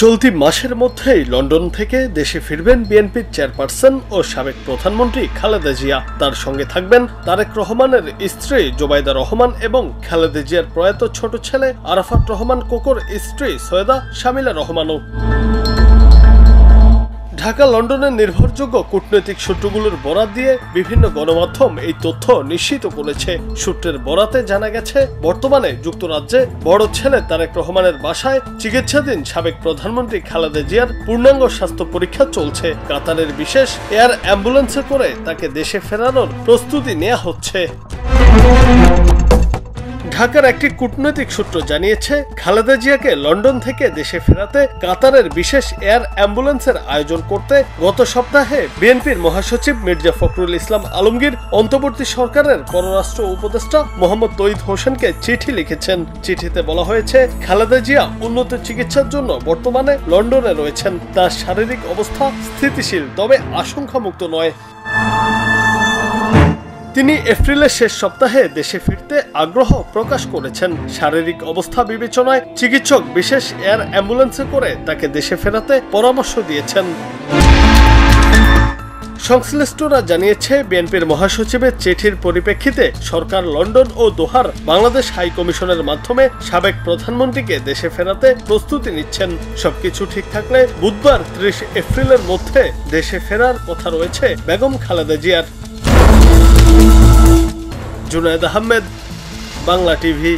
চলতি মাসের মধ্যেই লন্ডন থেকে দেশে ফিরবেন বিএনপির চেয়ারপারসন ও সাবেক প্রধানমন্ত্রী খালেদা জিয়া। তার সঙ্গে থাকবেন তারেক রহমানের স্ত্রী জোবাইদা রহমান এবং খালেদা জিয়ার প্রয়াত ছোট ছেলে আরাফাত রহমান কোকোর স্ত্রী সৈয়দা শামিলা রহমানও। ঢাকা লন্ডনের নির্ভরযোগ্য কূটনৈতিক সূত্রগুলোর বরাত দিয়ে বিভিন্ন গণমাধ্যম এই তথ্য নিশ্চিত করেছে। সূত্রের বরাতে জানা গেছে, বর্তমানে যুক্তরাজ্যে বড় ছেলে তারেক রহমানের বাসায় চিকিৎসাধীন সাবেক প্রধানমন্ত্রী খালেদা জিয়ার পূর্ণাঙ্গ স্বাস্থ্য পরীক্ষা চলছে। কাতারের বিশেষ এয়ার অ্যাম্বুলেন্সে করে তাকে দেশে ফেরানোর প্রস্তুতি নেওয়া হচ্ছে। ঢাকার একটি কূটনৈতিক সূত্র জানিয়েছে, খালেদা জিয়াকে লন্ডন থেকে দেশে ফেরাতে কাতারের বিশেষ এয়ার অ্যাম্বুলেন্সের আয়োজন করতে গত সপ্তাহে বিএনপির মহাসচিব মির্জা ফখরুল ইসলাম আলমগীর অন্তর্বর্তী সরকারের পররাষ্ট্র উপদেষ্টা মোহাম্মদ তৌহিদ হোসেনকে চিঠি লিখেছেন। চিঠিতে বলা হয়েছে, খালেদা জিয়া উন্নত চিকিৎসার জন্য বর্তমানে লন্ডনে রয়েছেন। তার শারীরিক অবস্থা স্থিতিশীল, তবে আশঙ্কামুক্ত নয়। তিনি এপ্রিলের শেষ সপ্তাহে দেশে ফিরতে আগ্রহ প্রকাশ করেছেন। শারীরিক অবস্থা বিবেচনায় চিকিৎসক বিশেষ এয়ার অ্যাম্বুলেন্সে করে তাকে দেশে ফেরাতে পরামর্শ দিয়েছেন। সংশ্লিষ্টরা জানিয়েছে, বিএনপির মহাসচিবের চিঠির পরিপ্রেক্ষিতে সরকার লন্ডন ও দোহার বাংলাদেশ হাই কমিশনের মাধ্যমে সাবেক প্রধানমন্ত্রীকে দেশে ফেরাতে প্রস্তুতি নিচ্ছেন। সবকিছু ঠিক থাকলে বুধবার ৩০ এপ্রিলের মধ্যে দেশে ফেরার কথা রয়েছে বেগম খালেদা জিয়ার। জুনায়েদ আহমেদ, বাংলা টিভি।